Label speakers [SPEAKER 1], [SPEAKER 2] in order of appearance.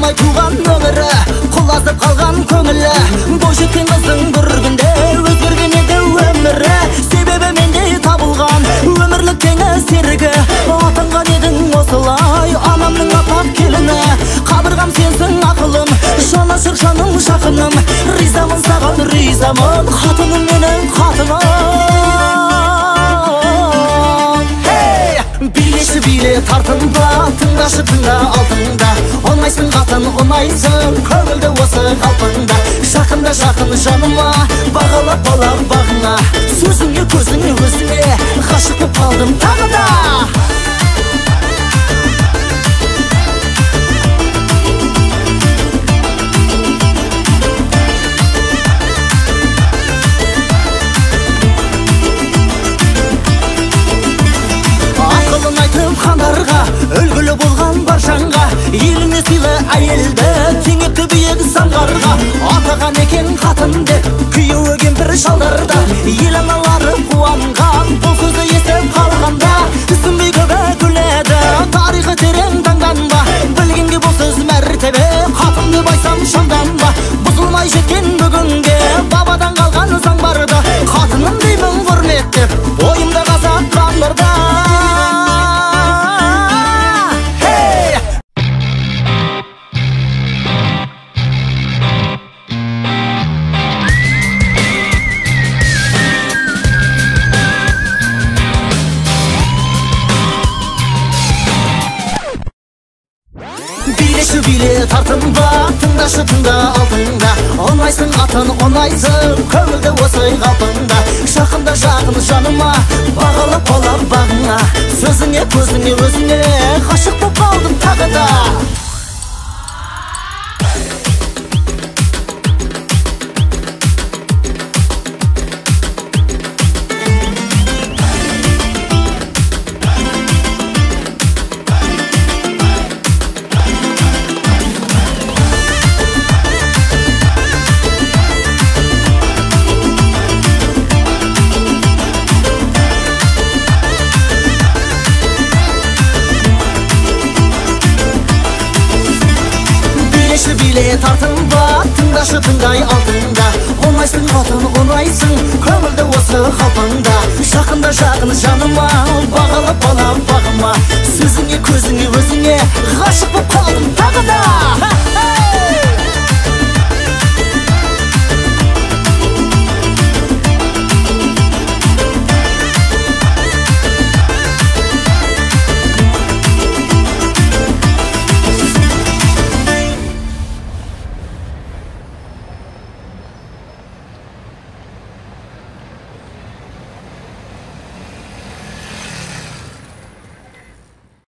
[SPEAKER 1] алмай туған өмірі, құлазып қалған көңілі. Бойжеткен қыздың бір күнде өзгерген еді өмірі. Себебі менде табылған өмірлік теңі серігі. Атанған едің осылай анамның апап келіні. Қабырғам сенсің ақылым, жанашыр жаным жақыным. Ризамын саған ризамын, қатыным менің қатыным. Билеші биле тартынба, тыңдашы тыңда алтында. Оңайсың қатын оңайсың, көңілді осы қалпында. Жақында жақын жаныма, бағалап балам бағыңа. Сөзіңе көзіңе өзіңе, ғашық болып қалдым тағы да. Хандарға, үлгілі болған бар жанға, еліне сыйлы әйелді теңепті биік самғарға. Атаған екен қатын деп күйеуі кемпір шалдарда, ел аналары қуанған бұл сөзді естіп қалғанда. Түсінбей көбі күледі, тарихы терең таңданба, білгенге бұл сөз мәртебе, қатын деп айтсам шамданба. Бұзылмай жеткен бүгінге бабадан қалған заң барды, қатыным деймін құрметтеп, ойымда қазақ қандарда. Билеші биле тартынба, тыңдашы тыңда алтында. Оңайсың қатын оңайсың, көңілді осы қалпында. Жақында жақын жаныма, бағалап балам бағыңа. Сөзіңе көзіңе өзіңе, ғашық болып қалдым тағы да. Биле тартынба, тыңдашы тыңдай алтында. Оңайсың қатын оңайсың, көңілді осы қалпында. Жақында жақын жаныма, бағалап балам бағыма. Сөзіңе көзіңе өзіңе, ғашық болып қалдым тағы да.